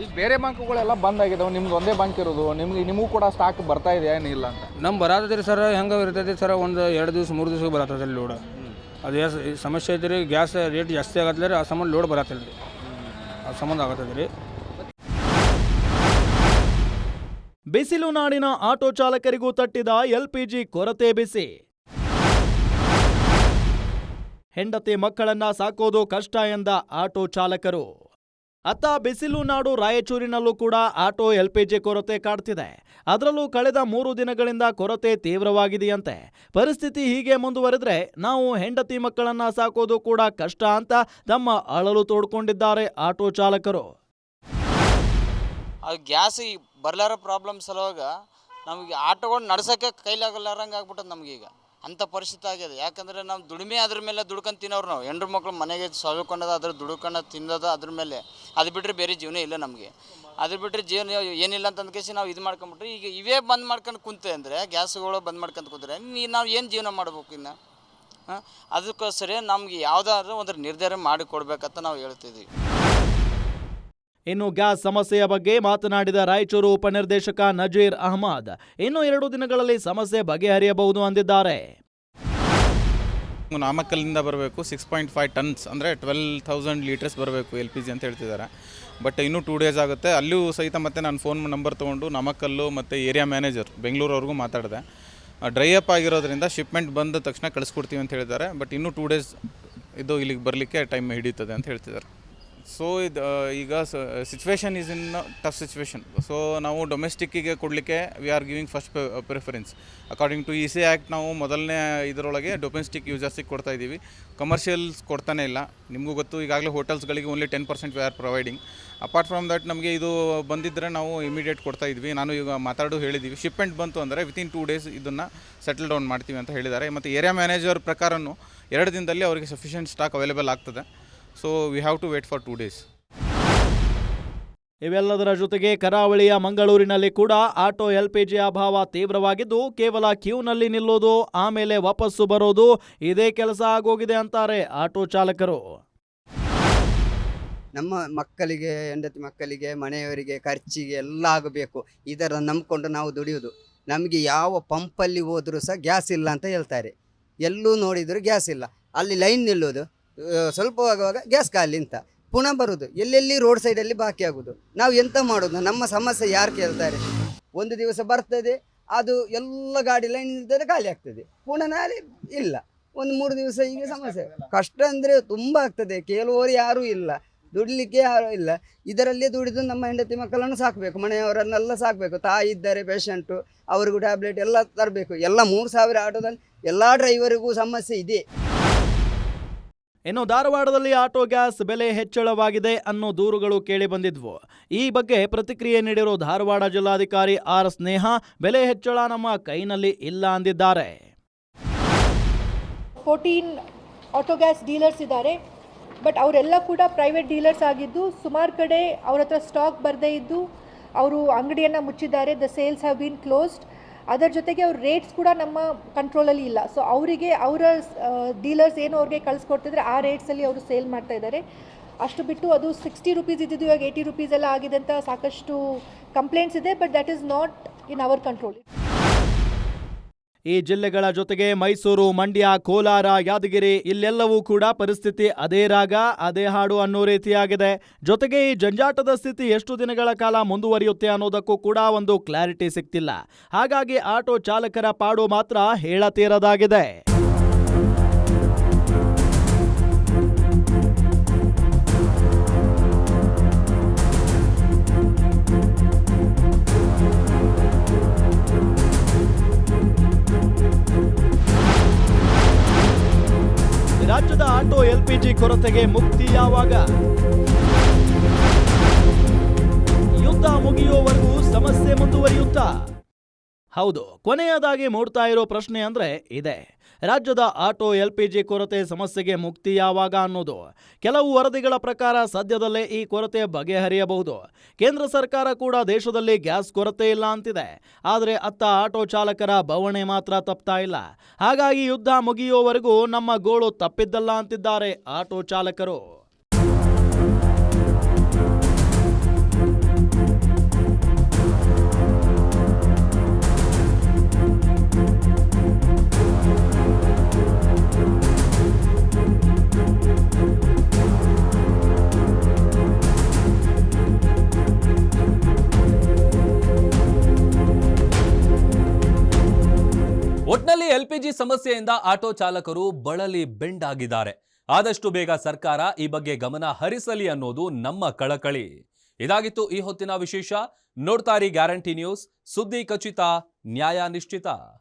ಈಗ ಬೇರೆ ಬಂಕ್ಗಳೆಲ್ಲ ಬಂದ್ ಆಗಿದಾವೆ, ನಿಮ್ದು ಒಂದೇ ಬಂಕ್ ಇರೋದು. ನಿಮಗೂ ಕೂಡ ಸ್ಟಾಕ್ ಬರ್ತಾ ಇದೆ ಏನಿಲ್ಲ ಅಂತ? ನಮ್ಮ ಬರತ್ತೈತಿ ಸರ್. ಹೆಂಗೆ ಇರ್ತೈತಿ ಸರ್, ಒಂದು 2 ದಿವಸ 3 ದಿವಸ ಬರತ್ತದ ಲೋಡ್. ಅದು ಸಮಸ್ಯೆ ಐತ್ರಿ, ಗ್ಯಾಸ್ ರೇಟ್ ಜಾಸ್ತಿ ಆಗತ್ತಲ್ಲ ರೀ, ಆ ಸಂಬಂಧ ಲೋಡ್ ಬರತ್ತಿಲ್ಲ ರೀ, ಆ ಸಂಬಂಧ ಆಗತ್ತದ ರೀ. ಬಿಸಿಲು ನಾಡಿನ ಆಟೋ ಚಾಲಕರಿಗೂ ತಟ್ಟಿದ LPG ಕೊರತೆ ಬಿಸಿ. ಹೆಂಡತಿ ಮಕ್ಕಳನ್ನ ಸಾಕೋದು ಕಷ್ಟ ಎಂದ ಆಟೋ ಚಾಲಕರು. ಅತ್ತ ಬಿಸಿಲು ನಾಡು ರಾಯಚೂರಿನಲ್ಲೂ ಕೂಡ ಆಟೋ LPG ಕೊರತೆ ಕಾಡ್ತಿದೆ. ಅದರಲ್ಲೂ ಕಳೆದ 3 ದಿನಗಳಿಂದ ಕೊರತೆ ತೀವ್ರವಾಗಿದೆಯಂತೆ. ಪರಿಸ್ಥಿತಿ ಹೀಗೆ ಮುಂದುವರೆದ್ರೆ ನಾವು ಹೆಂಡತಿ ಮಕ್ಕಳನ್ನ ಸಾಕೋದು ಕೂಡ ಕಷ್ಟ ಅಂತ ತಮ್ಮ ಅಳಲು ತೋಡ್ಕೊಂಡಿದ್ದಾರೆ ಆಟೋ ಚಾಲಕರು. ಅದು ಗ್ಯಾಸ್ ಬರ್ಲಾರ ಪ್ರಾಬ್ಲಮ್ ಸಲುವಾಗ ನಮಗೆ ಆಟೋಗಳು ನಡ್ಸೋಕ್ಕೆ ಕೈಲಾಗಲ್ಲಾರಂಗೆ ಆಗ್ಬಿಟ್ಟದ ನಮಗೀಗ. ಅಂಥ ಪರಿಸ್ಥಿತಿ ಆಗಿದೆ. ಯಾಕಂದರೆ ನಾವು ದುಡಿಮೆ ಅದ್ರ ಮೇಲೆ ದುಡ್ಕೊಂಡು ತಿನ್ನೋರು. ನಾವು ಹೆಂಡ್ರು ಮಕ್ಳು ಮನೆಗೆ ಸೊಲ್ಕೊಂಡದ ಅದ್ರ ದುಡ್ಕೊಂಡು ತಿನ್ನೋದು ಅದ್ರ ಮೇಲೆ. ಅದು ಬಿಟ್ಟರೆ ಬೇರೆ ಜೀವನ ಇಲ್ಲ ನಮಗೆ. ಅದ್ರ ಬಿಟ್ಟರೆ ಜೀವನ ಏನಿಲ್ಲ ಅಂತ ಅಂದ್ಕೇಸಿ ನಾವು ಇದು ಮಾಡ್ಕೊಂಬಿಟ್ರಿ. ಈಗ ಇವೇ ಬಂದ್ ಮಾಡ್ಕೊಂಡು ಕುಂತೆ ಅಂದರೆ, ಗ್ಯಾಸ್ಗಳು ಬಂದ್ ಮಾಡ್ಕೊಂಡು ಕೂತ್ರೆ ನಾವು ಏನು ಜೀವನ ಮಾಡ್ಬೇಕು ಇನ್ನು? ಅದಕ್ಕೋಸ್ಕರ ನಮ್ಗೆ ಯಾವುದಾದ್ರೂ ಒಂದು ನಿರ್ಧಾರ ಮಾಡಿ ಕೊಡ್ಬೇಕಂತ ನಾವು ಹೇಳ್ತಿದ್ದೀವಿ. ಇನ್ನು ಗ್ಯಾಸ್ ಸಮಸ್ಯೆಯ ಬಗ್ಗೆ ಮಾತನಾಡಿದ ರಾಯಚೂರು ಉಪನಿರ್ದೇಶಕ ನಜೀರ್ ಅಹಮದ್, ಇನ್ನು 2 ದಿನಗಳಲ್ಲಿ ಸಮಸ್ಯೆ ಬಗೆಹರಿಯಬಹುದು ಅಂದಿದ್ದಾರೆ. ನಾಮಕ್ಕಲ್ಲಿಂದ ಬರಬೇಕು 6.5 ಟನ್ಸ್ ಅಂದರೆ 12,000 ಲೀಟರ್ಸ್ ಬರಬೇಕು LPG ಅಂತ ಹೇಳ್ತಿದ್ದಾರೆ. ಬಟ್ ಇನ್ನೂ 2 ಡೇಸ್ ಆಗುತ್ತೆ. ಅಲ್ಲೂ ಸಹಿತ ಮತ್ತೆ ನಾನು ಫೋನ್ ನಂಬರ್ ತೊಗೊಂಡು ನಾಮಕ್ಕಲ್ಲು ಮತ್ತು ಏರಿಯಾ ಮ್ಯಾನೇಜರ್ ಬೆಂಗಳೂರವ್ರಿಗೂ ಮಾತಾಡಿದೆ. ಡ್ರೈ ಅಪ್ ಆಗಿರೋದ್ರಿಂದ ಶಿಪ್ಮೆಂಟ್ ಬಂದ ತಕ್ಷಣ ಕಳಿಸ್ಕೊಡ್ತೀವಿ ಅಂತ ಹೇಳಿದ್ದಾರೆ. ಬಟ್ ಇನ್ನೂ 2 ಡೇಸ್ ಇದು ಇಲ್ಲಿಗೆ ಬರಲಿಕ್ಕೆ ಟೈಮ್ ಹಿಡಿಯುತ್ತದೆ ಅಂತ ಹೇಳ್ತಿದ್ದಾರೆ. ಸೊ ಇದು ಈಗ situation is in tough situation. So ನಾವು ಡೊಮೆಸ್ಟಿಕ್ಕಿಗೆ ಕೊಡಲಿಕ್ಕೆ we are giving first preference. According to EC act ನಾವು ಮೊದಲನೇ ಇದರೊಳಗೆ ಡೊಮೆಸ್ಟಿಕ್ ಯೂಸರ್ಸಿಗೆ ಕೊಡ್ತಾ ಇದ್ದೀವಿ, ಕಮರ್ಷಿಯಲ್ಸ್ ಕೊಡ್ತಾನೆ ಇಲ್ಲ. ನಿಮಗೂ ಗೊತ್ತು, ಈಗಾಗಲೇ ಹೋಟೆಲ್ಸ್ಗಳಿಗೆ only 10% we are providing. Apart from that ನಮಗೆ ಇದು ಬಂದಿದ್ದರೆ ನಾವು ಇಮಿಡಿಯೇಟ್ ಕೊಡ್ತಾ ಇದ್ವಿ. ನಾನು ಈಗ ಹೇಳಿದ್ದೀವಿ, ಶಿಪ್ಮೆಂಟ್ ಬಂತು ಅಂದರೆ ವಿತಿನ್ 2 ಡೇಸ್ ಇದನ್ನು ಸೆಟಲ್ ಡೌನ್ ಮಾಡ್ತೀವಿ ಅಂತ ಹೇಳಿದ್ದಾರೆ. ಮತ್ತು ಏರಿಯಾ ಮ್ಯಾನೇಜರ್ ಪ್ರಕಾರನೂ 2 ದಿನದಲ್ಲಿ ಅವರಿಗೆ ಸಫಿಷಿಯೆಂಟ್ ಸ್ಟಾಕ್ ಅವೈಲೇಬಲ್ ಆಗ್ತದೆ. So we have to wait for 2 days. ಇವೆಲ್ಲದರ ಜೊತೆಗೆ ಕರಾವಳಿಯ ಮಂಗಳೂರಿನಲ್ಲಿ ಕೂಡ ಆಟೋ LPG ಅಭಾವ ತೀವ್ರವಾಗಿದ್ದು ಕೇವಲ ಕ್ಯೂನಲ್ಲಿ ನಿಲ್ಲೋದು ಆಮೇಲೆ ವಾಪಸ್ಸು ಬರೋದು ಇದೇ ಕೆಲಸ ಆಗೋಗಿದೆ ಅಂತಾರೆ ಆಟೋ ಚಾಲಕರು. ನಮ್ಮ ಮಕ್ಕಳಿಗೆ ಹೆಂಡತಿ ಮಕ್ಕಳಿಗೆ ಮನೆಯವರಿಗೆ ಖರ್ಚಿಗೆ ಎಲ್ಲ ಆಗಬೇಕು. ಇದರ ನಂಬಿಕೊಂಡು ನಾವು ದುಡಿಯೋದು. ನಮಗೆ ಯಾವ ಪಂಪಲ್ಲಿ ಹೋದರೂ ಸಹ ಗ್ಯಾಸ್ ಇಲ್ಲ ಅಂತ ಹೇಳ್ತಾರೆ. ಎಲ್ಲೂ ನೋಡಿದರೂ ಗ್ಯಾಸ್ ಇಲ್ಲ. ಅಲ್ಲಿ ಲೈನ್ ನಿಲ್ಲೋದು, ಸ್ವಲ್ಪ ಆಗುವಾಗ ಗ್ಯಾಸ್ ಖಾಲಿ ಅಂತ ಪುನಃ ಬರೋದು, ಎಲ್ಲೆಲ್ಲಿ ರೋಡ್ ಸೈಡಲ್ಲಿ ಬಾಕಿ ಆಗೋದು. ನಾವು ಎಂತ ಮಾಡೋದು? ನಮ್ಮ ಸಮಸ್ಯೆ ಯಾರು ಕೇಳ್ತಾರೆ? ಒಂದು ದಿವಸ ಬರ್ತದೆ, ಅದು ಎಲ್ಲ ಗಾಡಿ ಲೈನ್ ನಿಲ್ತದೆ, ಖಾಲಿ ಆಗ್ತದೆ, ಪುನಃ ನಾಳೆ ಇಲ್ಲ. ಒಂದು 3 ದಿವಸ ಹೀಗೆ ಸಮಸ್ಯೆ. ಕಷ್ಟ ಅಂದರೆ ತುಂಬ ಆಗ್ತದೆ. ಕೆಲವರು ಯಾರೂ ಇಲ್ಲ, ದುಡಿಲಿಕ್ಕೆ ಯಾರೂ ಇಲ್ಲ. ಇದರಲ್ಲೇ ದುಡಿದು ನಮ್ಮ ಹೆಂಡತಿ ಮಕ್ಕಳನ್ನು ಸಾಕಬೇಕು, ಮನೆಯವರನ್ನೆಲ್ಲ ಸಾಕಬೇಕು. ತಾಯಿ ಇದ್ದಾರೆ ಪೇಷಂಟು, ಅವ್ರಿಗೂ ಟ್ಯಾಬ್ಲೆಟ್ ಎಲ್ಲ ತರಬೇಕು. ಎಲ್ಲ 3,000 ಆಟೋದಲ್ಲಿ ಎಲ್ಲ ಡ್ರೈವರಿಗೂ ಸಮಸ್ಯೆ ಇದೆ. ಇನ್ನು ಧಾರವಾಡದಲ್ಲಿ ಆಟೋ ಗ್ಯಾಸ್ ಬೆಲೆ ಹೆಚ್ಚಳವಾಗಿದೆ ಅನ್ನೋ ದೂರುಗಳು ಕೇಳಿ ಬಂದಿದ್ವು. ಈ ಬಗ್ಗೆ ಪ್ರತಿಕ್ರಿಯೆ ನೀಡಿರೋ ಧಾರವಾಡ ಜಿಲ್ಲಾಧಿಕಾರಿ ಆರ್ ಸ್ನೇಹ, ಬೆಲೆ ಹೆಚ್ಚಳ ನಮ್ಮ ಕೈನಲ್ಲಿ ಇಲ್ಲ ಅಂದಿದ್ದಾರೆ. 14 ಆಟೋ ಗ್ಯಾಸ್ ಡೀಲರ್ಸ್ ಇದ್ದಾರೆ, ಬಟ್ ಅವರೆಲ್ಲ ಕೂಡ ಪ್ರೈವೇಟ್ ಡೀಲರ್ಸ್ ಆಗಿದ್ದು ಸುಮಾರು ಕಡೆ ಅವ್ರ ಹತ್ರ ಸ್ಟಾಕ್ ಬರದೇ ಇದ್ದು ಅವರು ಅಂಗಡಿಯನ್ನು ಮುಚ್ಚಿದ್ದಾರೆ. The sales have been closed. ಅದರ ಜೊತೆಗೆ ಅವ್ರ ರೇಟ್ಸ್ ಕೂಡ ನಮ್ಮ ಕಂಟ್ರೋಲಲ್ಲಿ ಇಲ್ಲ. ಸೊ ಅವರಿಗೆ ಅವರ ಡೀಲರ್ಸ್ ಏನು ಅವ್ರಿಗೆ ಕಳಿಸ್ಕೊಡ್ತಿದ್ರೆ ಆ ರೇಟ್ಸಲ್ಲಿ ಅವರು ಸೇಲ್ ಮಾಡ್ತಾ ಇದ್ದಾರೆ. ಅಷ್ಟು ಬಿಟ್ಟು ಅದು 60 ರೂಪೀಸ್ ಇದ್ದಿದ್ದು ಇವಾಗ 80 ರೂಪೀಸ್ ಎಲ್ಲ ಆಗಿದೆ ಅಂತ ಸಾಕಷ್ಟು ಕಂಪ್ಲೇಂಟ್ಸ್ ಇದೆ. But that is not in our control. ಈ ಜಿಲ್ಲೆಗಳ ಜೊತೆಗೆ ಮೈಸೂರು, ಮಂಡ್ಯ, ಕೋಲಾರ, ಯಾದಗಿರಿ ಇಲ್ಲೆಲ್ಲವೂ ಕೂಡ ಪರಿಸ್ಥಿತಿ ಅದೇ ರಾಗ ಅದೇ ಹಾಡು ಅನ್ನೋ ರೀತಿಯಾಗಿದೆ. ಜೊತೆಗೆ ಈ ಜಂಜಾಟದ ಸ್ಥಿತಿ ಎಷ್ಟು ದಿನಗಳ ಕಾಲ ಮುಂದುವರಿಯುತ್ತೆ ಅನ್ನೋದಕ್ಕೂ ಕೂಡ ಒಂದು ಕ್ಲಾರಿಟಿ ಸಿಗ್ತಿಲ್ಲ. ಹಾಗಾಗಿ ಆಟೋ ಚಾಲಕರ ಪಾಡು ಮಾತ್ರ ಹೇಳತೀರದಾಗಿದೆ. ರಾಜ್ಯದ ಆಟೋ LPG ಕೊರತೆಗೆ ಮುಕ್ತಿ ಯಾವಾಗ? ಯುದ್ಧ ಮುಗಿಯುವವರೆಗೂ ಸಮಸ್ಯೆ ಮುಂದುವರಿಯುತ್ತಾ? ಹೌದು, ಕೊನೆಯದಾಗಿ ಮೂಡ್ತಾ ಇರೋ ಪ್ರಶ್ನೆ ಅಂದ್ರೆ ಇದೆ. ರಾಜ್ಯದ ಆಟೋ LPG ಕೊರತೆ ಸಮಸ್ಯೆಗೆ ಮುಕ್ತಿ ಯಾವಾಗ ಅನ್ನೋದು. ಕೆಲವು ವರದಿಗಳ ಪ್ರಕಾರ ಸದ್ಯದಲ್ಲೇ ಈ ಕೊರತೆ ಬಗೆಹರಿಯಬಹುದು. ಕೇಂದ್ರ ಸರ್ಕಾರ ಕೂಡ ದೇಶದಲ್ಲಿ ಗ್ಯಾಸ್ ಕೊರತೆ ಇಲ್ಲ ಅಂತಿದೆ. ಆದರೆ ಅತ್ತ ಆಟೋ ಚಾಲಕರ ಬವಣೆ ಮಾತ್ರ ತಪ್ತಾ ಇಲ್ಲ. ಹಾಗಾಗಿ ಯುದ್ಧ ಮುಗಿಯುವವರೆಗೂ ನಮ್ಮ ಗೋಳು ತಪ್ಪಿದ್ದಲ್ಲ ಅಂತಿದ್ದಾರೆ ಆಟೋ ಚಾಲಕರು. ಒಟ್ನಲ್ಲಿ LPG ಸಮಸ್ಯೆಯಿಂದ ಆಟೋ ಚಾಲಕರು ಬಳಲಿ ಬೆಂಡಾಗಿದ್ದಾರೆ. ಆದಷ್ಟು ಬೇಗ ಸರ್ಕಾರ ಈ ಬಗ್ಗೆ ಗಮನ ಹರಿಸಲಿ ಅನ್ನೋದು ನಮ್ಮ ಕಳಕಳಿ. ಇದಾಗಿತ್ತು ಈ ಹೊತ್ತಿನ ವಿಶೇಷ. ನೋಡ್ತಾರಿ ಗ್ಯಾರಂಟಿ ನ್ಯೂಸ್, ಸುದ್ದಿ ಖಚಿತ, ನ್ಯಾಯ ನಿಶ್ಚಿತ.